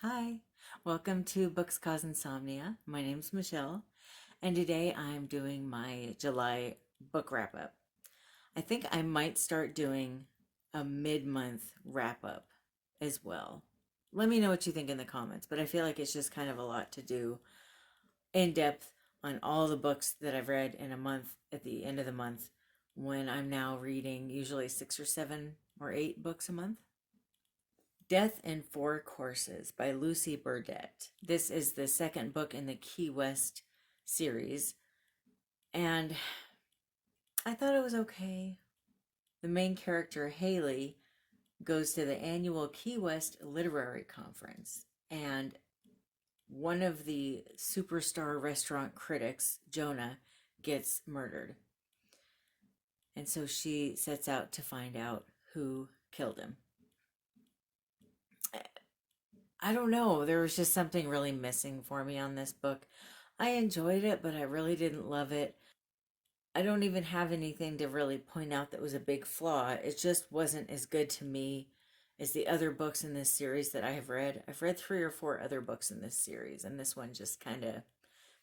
Hi, welcome to Books Cause Insomnia. My name's Michelle, and today I'm doing my July book wrap up. I think I might start doing a mid-month wrap up as well. Let me know what you think in the comments, but I feel like it's just kind of a lot to do in depth on all the books that I've read in a month at the end of the month when I'm now reading usually 6 or 7 or 8 books a month. Death in Four Courses by Lucy Burdette. This is the second book in the Key West series, and I thought it was okay. The main character, Haley, goes to the annual Key West Literary Conference, and one of the superstar restaurant critics, Jonah, gets murdered. And so she sets out to find out who killed him. I don't know. There was just something really missing for me on this book. I enjoyed it, but I really didn't love it. I don't even have anything to really point out that was a big flaw. It just wasn't as good to me as the other books in this series that I have read. I've read 3 or 4 other books in this series, and this one just kind of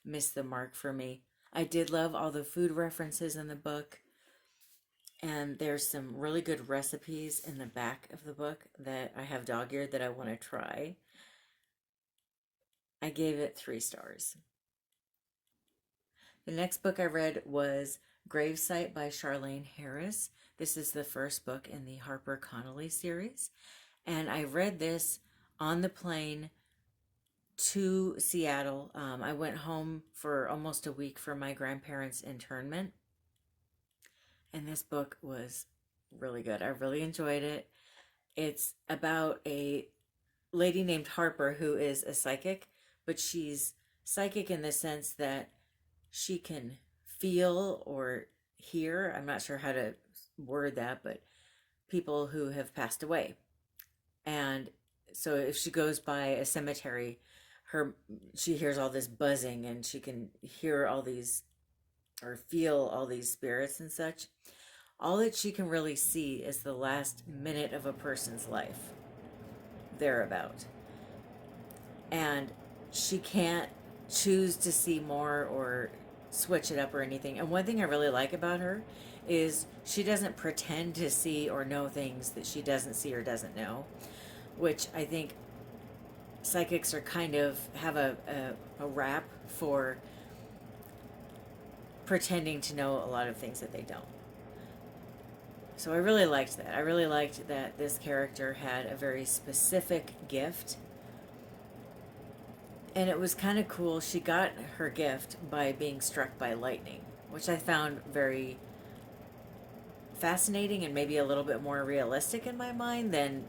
missed the mark for me. I did love all the food references in the book, and there's some really good recipes in the back of the book that I have dog-eared that I want to try. I gave it 3 stars. The next book I read was Gravesite by Charlaine Harris. This is the first book in the Harper Connolly series. And I read this on the plane to Seattle. I went home for almost a week for my grandparents' internment. And this book was really good. I really enjoyed it. It's about a lady named Harper who is a psychic, but she's psychic in the sense that she can feel or hear, I'm not sure how to word that, but people who have passed away. And so if she goes by a cemetery, she hears all this buzzing and she can hear all these or feel all these spirits and such. All that she can really see is the last minute of a person's life, thereabout. And she can't choose to see more or switch it up or anything. And one thing I really like about her is she doesn't pretend to see or know things that she doesn't see or doesn't know, which I think psychics are kind of have a rap for pretending to know a lot of things that they don't. So I really liked that. I really liked that this character had a very specific gift. And it was kind of cool. She got her gift by being struck by lightning, which I found very fascinating and maybe a little bit more realistic in my mind than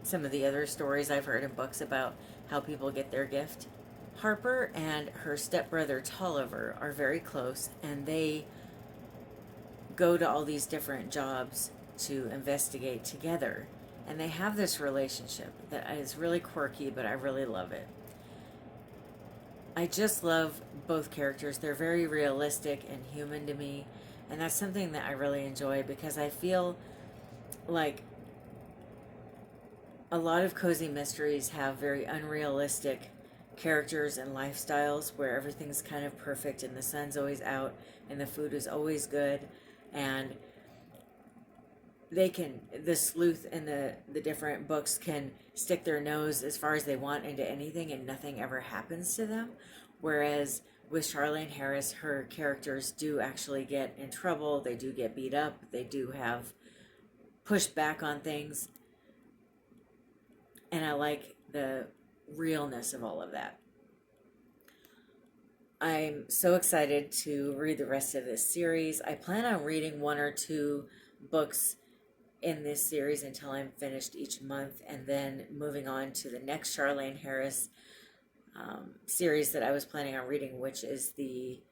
some of the other stories I've heard in books about how people get their gift. Harper and her stepbrother Tolliver are very close, and they go to all these different jobs to investigate together. And they have this relationship that is really quirky, but I really love it. I just love both characters. They're very realistic and human to me. And that's something that I really enjoy because I feel like a lot of cozy mysteries have very unrealistic characters and lifestyles where everything's kind of perfect and the sun's always out and the food is always good. And the sleuth in the different books can stick their nose as far as they want into anything and nothing ever happens to them. Whereas with Charlaine Harris, her characters do actually get in trouble. They do get beat up. They do have pushed back on things. And I like the realness of all of that. I'm so excited to read the rest of this series. I plan on reading 1 or 2 books in this series until I'm finished each month, and then moving on to the next Charlaine Harris series that I was planning on reading, which is the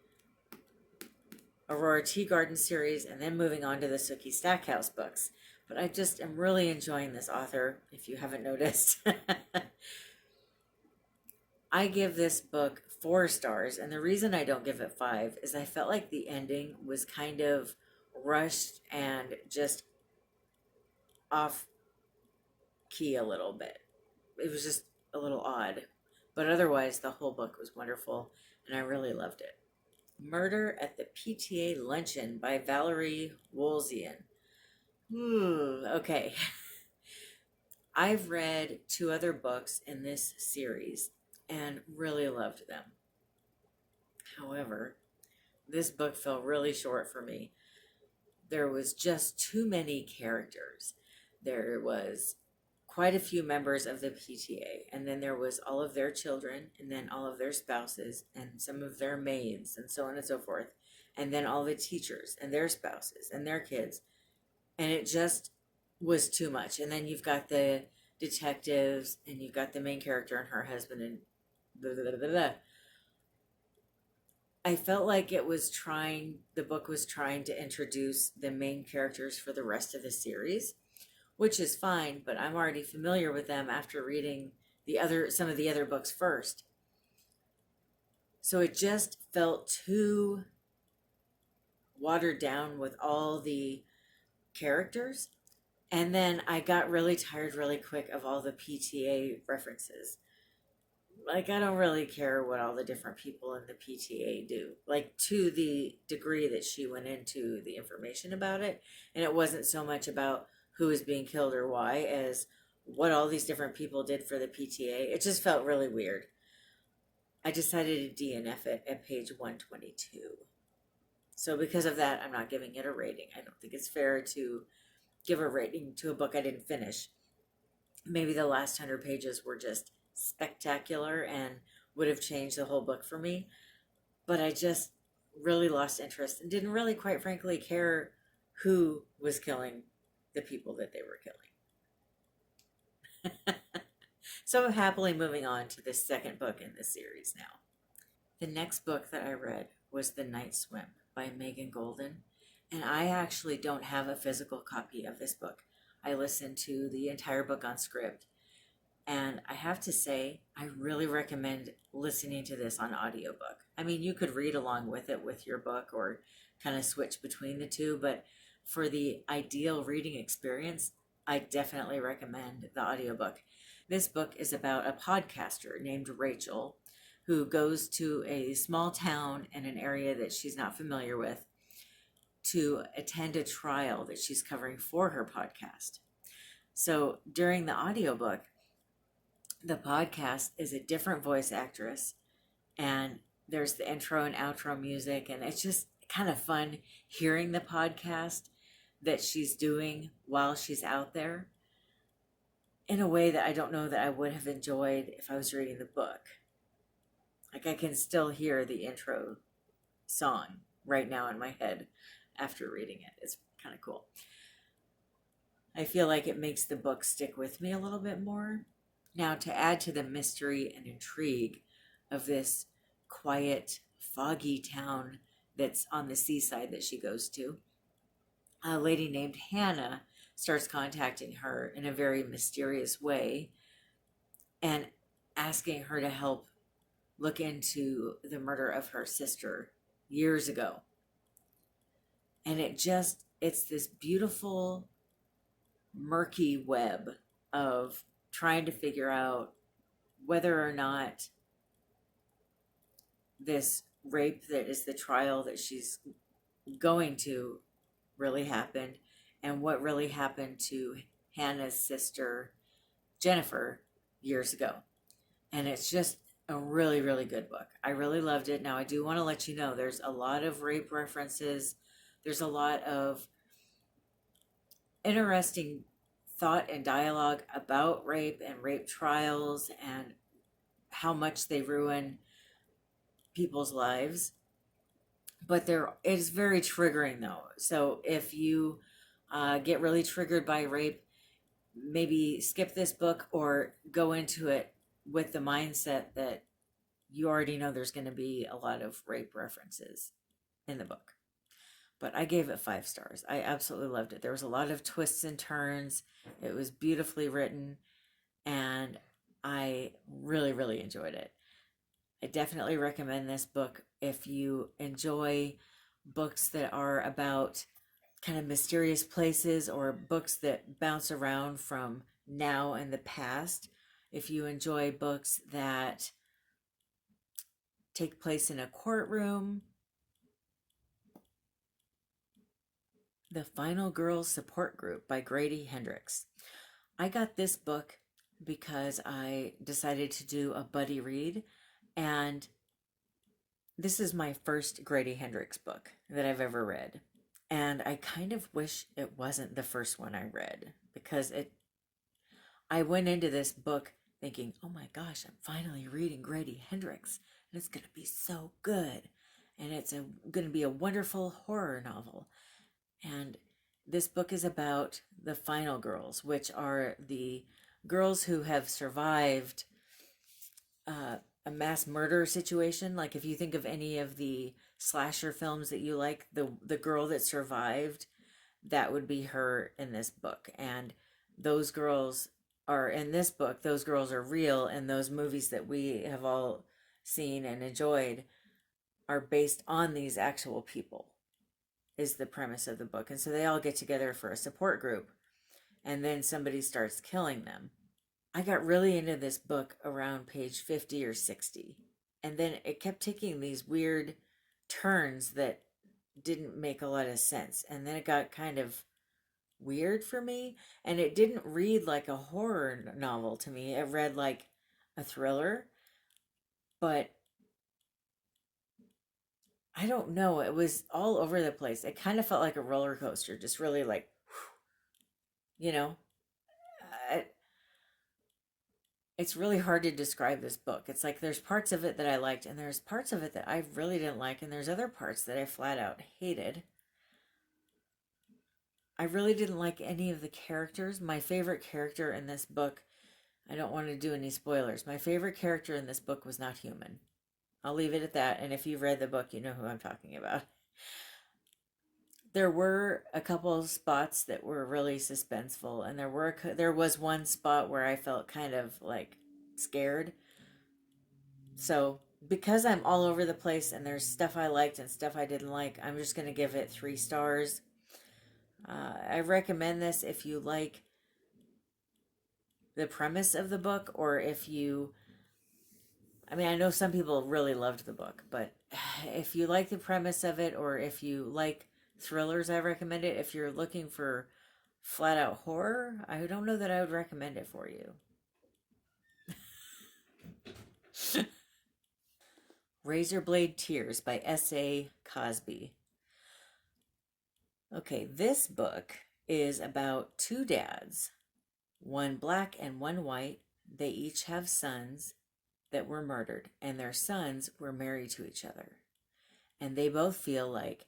Aurora Tea Garden series, and then moving on to the Sookie Stackhouse books. But I just am really enjoying this author, if you haven't noticed. I give this book 4 stars, and the reason I don't give it 5 is I felt like the ending was kind of rushed and just off key a little bit. It was just a little odd. But otherwise, the whole book was wonderful, and I really loved it. Murder at the PTA Luncheon by Valerie Wolzien. Ooh, okay. I've read two other books in this series and really loved them. However, this book fell really short for me. There was just too many characters. There was quite a few members of the PTA, and then there was all of their children, and then all of their spouses, and some of their maids, and so on and so forth, and then all the teachers and their spouses and their kids, and it just was too much. And then you've got the detectives, and you've got the main character and her husband, and blah, blah, blah, blah. I felt like the book was trying to introduce the main characters for the rest of the series, which is fine, but I'm already familiar with them after reading some of the other books first. So it just felt too watered down with all the characters. And then I got really tired really quick of all the PTA references. Like, I don't really care what all the different people in the PTA do, like, to the degree that she went into the information about it. And it wasn't so much about who was being killed or why as what all these different people did for the PTA. It just felt really weird. I decided to DNF it at page 122. So because of that, I'm not giving it a rating. I don't think it's fair to give a rating to a book I didn't finish. Maybe the last 100 pages were just spectacular and would have changed the whole book for me, but I just really lost interest and didn't really, quite frankly, care who was killing the people that they were killing. So I'm happily moving on to the second book in this series now. The next book that I read was The Night Swim by Megan Goldin, and I actually don't have a physical copy of this book. I listened to the entire book on SCRIBD. And I have to say, I really recommend listening to this on audiobook. I mean, you could read along with it with your book or kind of switch between the two, but for the ideal reading experience, I definitely recommend the audiobook. This book is about a podcaster named Rachel who goes to a small town in an area that she's not familiar with to attend a trial that she's covering for her podcast. So during the audiobook, the podcast is a different voice actress, and there's the intro and outro music, and it's just kind of fun hearing the podcast that she's doing while she's out there in a way that I don't know that I would have enjoyed if I was reading the book. Like, I can still hear the intro song right now in my head after reading it. It's kind of cool. I feel like it makes the book stick with me a little bit more. Now, to add to the mystery and intrigue of this quiet, foggy town that's on the seaside that she goes to, a lady named Hannah starts contacting her in a very mysterious way and asking her to help look into the murder of her sister years ago. And it's this beautiful, murky web of trying to figure out whether or not this rape that is the trial that she's going to really happened, and what really happened to Hannah's sister Jennifer years ago. And it's just a really, really good book. I really loved it. Now, I do want to let you know there's a lot of rape references. There's a lot of interesting thought and dialogue about rape and rape trials and how much they ruin people's lives. But it is very triggering, though. So if you get really triggered by rape, maybe skip this book or go into it with the mindset that you already know there's going to be a lot of rape references in the book. But I gave it 5 stars. I absolutely loved it. There was a lot of twists and turns. It was beautifully written, and I really, really enjoyed it. I definitely recommend this book if you enjoy books that are about kind of mysterious places or books that bounce around from now and the past if you enjoy books that take place in a courtroom, The Final Girls Support Group by Grady Hendrix. I got this book because I decided to do a buddy read, and this is my first Grady Hendrix book that I've ever read. And I kind of wish it wasn't the first one I read, because I went into this book thinking, oh my gosh, I'm finally reading Grady Hendrix, and it's going to be so good. And it's going to be a wonderful horror novel. And this book is about the final girls, which are the girls who have survived a mass murder situation. Like if you think of any of the slasher films that you like, the girl that survived, that would be her in this book. And those girls are in this book, those girls are real, and those movies that we have all seen and enjoyed are based on these actual people, is the premise of the book. And so they all get together for a support group, and then somebody starts killing them. I got really into this book around page 50 or 60, and then it kept taking these weird turns that didn't make a lot of sense, and then it got kind of weird for me, and it didn't read like a horror novel to me. It read like a thriller, but I don't know, it was all over the place. It kind of felt like a roller coaster, just really like, you know, it's really hard to describe this book. It's like there's parts of it that I liked, and there's parts of it that I really didn't like, and there's other parts that I flat out hated. I really didn't like any of the characters. My favorite character in this book, I don't want to do any spoilers. My favorite character in this book was not human. I'll leave it at that, and if you've read the book, you know who I'm talking about. There were a couple of spots that were really suspenseful, and there was one spot where I felt kind of like scared. So because I'm all over the place and there's stuff I liked and stuff I didn't like, I'm just going to give it 3 stars. I recommend this if you like the premise of the book, or if you, I mean, I know some people really loved the book, but if you like the premise of it, or if you like thrillers, I recommend it. If you're looking for flat out horror, I don't know that I would recommend it for you. Razorblade Tears by S.A. Cosby. Okay, this book is about 2 dads, one black and one white. They each have sons that were murdered, and their sons were married to each other. And they both feel like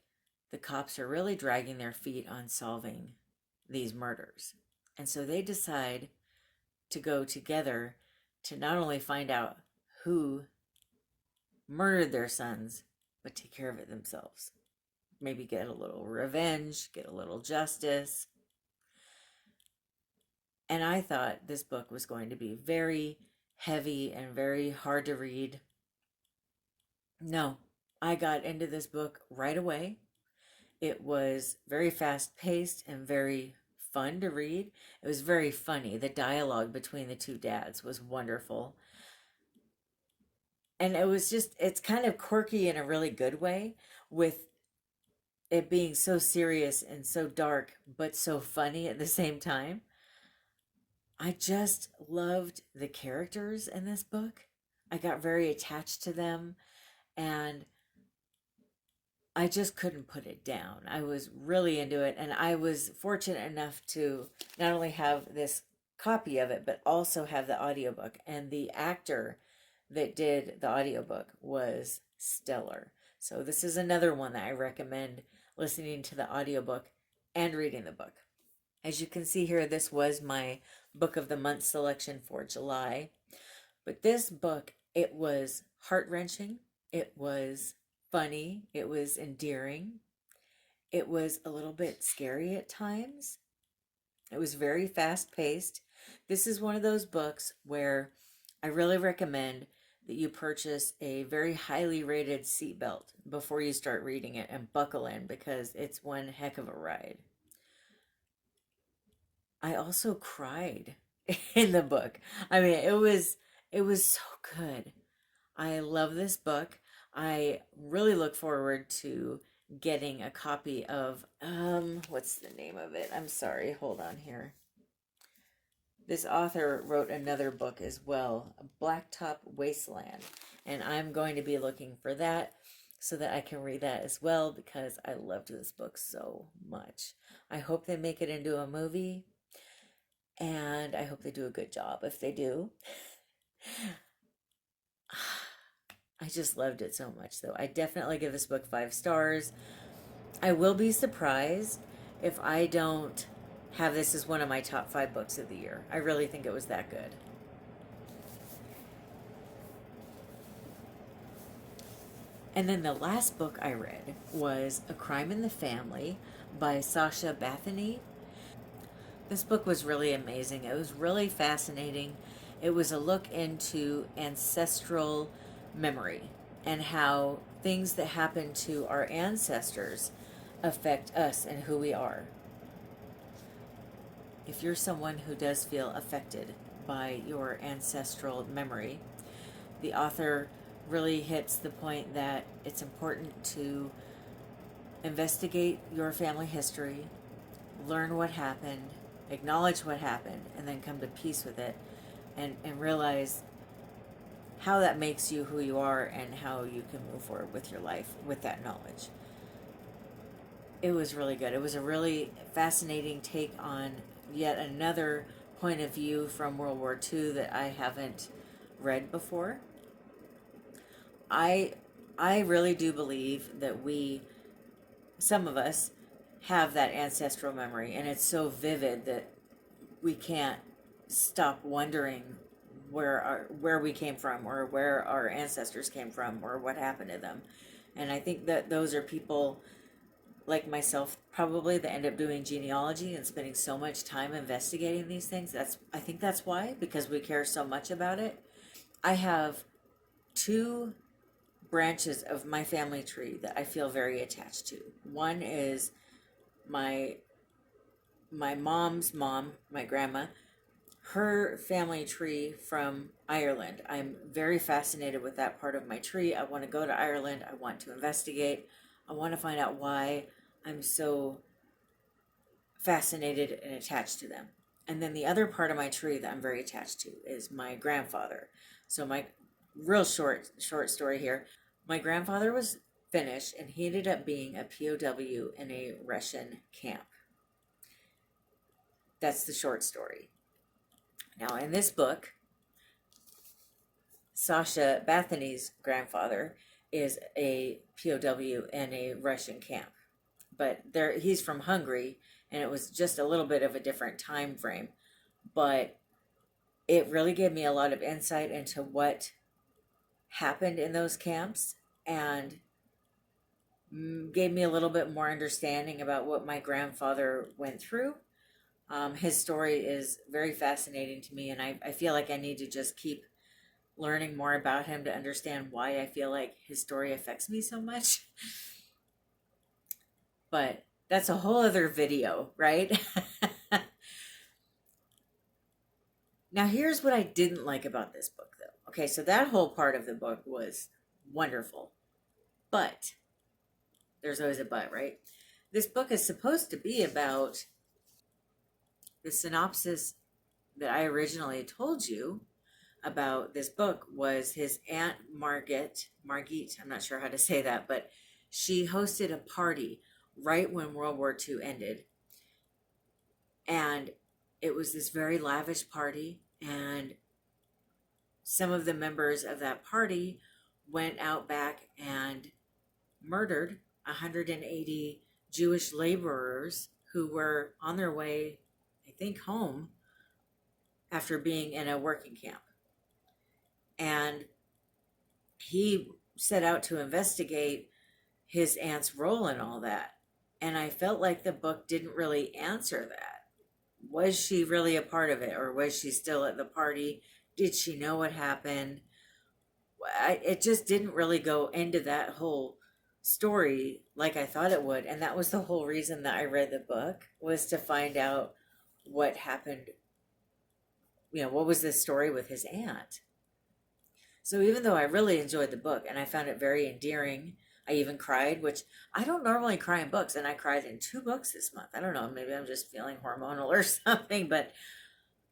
the cops are really dragging their feet on solving these murders. And so they decide to go together to not only find out who murdered their sons, but take care of it themselves. Maybe get a little revenge, get a little justice. And I thought this book was going to be very heavy and very hard to read. No, I got into this book right away. It was very fast paced and very fun to read. It was very funny. The dialogue between the 2 dads was wonderful. And it was just, it's kind of quirky in a really good way, with it being so serious and so dark, but so funny at the same time. I just loved the characters in this book. I got very attached to them, and I just couldn't put it down. I was really into it, and I was fortunate enough to not only have this copy of it, but also have the audiobook. And the actor that did the audiobook was stellar. So this is another one that I recommend listening to the audiobook and reading the book. As you can see here, this was my book of the month selection for July. But this book, it was heart-wrenching. It was funny. It was endearing. It was a little bit scary at times. It was very fast-paced. This is one of those books where I really recommend that you purchase a very highly rated seatbelt before you start reading it and buckle in, because it's one heck of a ride. I also cried in the book. I mean, it was so good. I love this book. I really look forward to getting a copy of what's the name of it? I'm sorry, hold on here. This author wrote another book as well, Blacktop Wasteland, and I'm going to be looking for that so that I can read that as well because I loved this book so much. I hope they make it into a movie and I hope they do a good job. If they do, I just loved it so much though. I definitely give this book 5 stars. I will be surprised if I don't have this as one of my top 5 books of the year. I really think it was that good. And then the last book I read was A Crime in the Family by Sacha Batthyany. This book was really amazing. It was really fascinating. It was a look into ancestral memory and how things that happen to our ancestors affect us and who we are. If you're someone who does feel affected by your ancestral memory, the author really hits the point that it's important to investigate your family history, learn what happened, acknowledge what happened, and then come to peace with it and realize how that makes you who you are and how you can move forward with your life with that knowledge. It was really good. It was a really fascinating take on yet another point of view from World War II that I haven't read before. I really do believe that some of us, have that ancestral memory, and it's so vivid that we can't stop wondering where we came from or where our ancestors came from or what happened to them. And I think that those are people like myself probably that end up doing genealogy and spending so much time investigating these things. I think that's why, because we care so much about it. I have 2 branches of my family tree that I feel very attached to. One is my mom's mom, my grandma, her family tree from Ireland. I'm very fascinated with that part of my tree. I want to go to Ireland. I want to investigate. I want to find out why I'm so fascinated and attached to them. And then the other part of my tree that I'm very attached to is my grandfather. So my real short story here. My grandfather was Finnish and he ended up being a POW in a Russian camp. That's the short story. Now, in this book, Sacha Bathany's grandfather is a POW in a Russian camp. But he's from Hungary, and it was just a little bit of a different time frame. But it really gave me a lot of insight into what happened in those camps and gave me a little bit more understanding about what my grandfather went through. His story is very fascinating to me, and I feel like I need to just keep learning more about him to understand why I feel like his story affects me so much. But that's a whole other video, right? Now, here's what I didn't like about this book, though. Okay, so that whole part of the book was wonderful. But there's always a but, right? This book is supposed to be about the synopsis that I originally told you about this book was his aunt Margit, I'm not sure how to say that, but she hosted a party right when World War II ended. And it was this very lavish party, and some of the members of that party went out back and murdered 180 Jewish laborers who were on their way, I think, home after being in a working camp. And he set out to investigate his aunt's role in all that. And I felt like the book didn't really answer that. Was she really a part of it, or was she still at the party? Did she know what happened? It just didn't really go into that whole story like I thought it would. And that was the whole reason that I read the book, was to find out what happened what was this story with his aunt? So even though I really enjoyed the book and I found it very endearing, I even cried, which I don't normally cry in books, and I cried in 2 books this month. I don't know, maybe I'm just feeling hormonal or something, but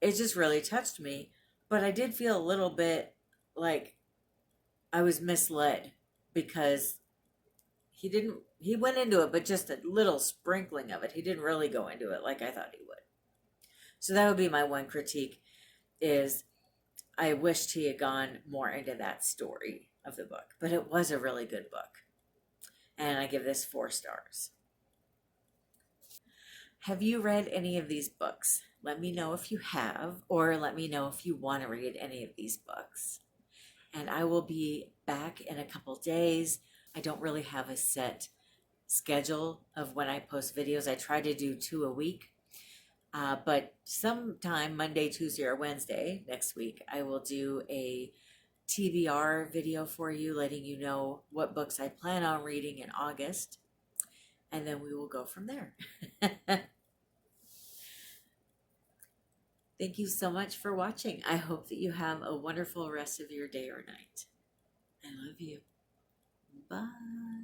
it just really touched me. But I did feel a little bit like I was misled because he went into it, but just a little sprinkling of it. He didn't really go into it like I thought he would. So that would be my one critique, is I wished he had gone more into that story of the book, but it was a really good book. And I give this 4 stars. Have you read any of these books? Let me know if you have, or let me know if you want to read any of these books. And I will be back in a couple days. I don't really have a set schedule of when I post videos. I try to do 2 a week. But sometime Monday, Tuesday, or Wednesday next week, I will do a TBR video for you, letting you know what books I plan on reading in August. And then we will go from there. Thank you so much for watching. I hope that you have a wonderful rest of your day or night. I love you. Bye.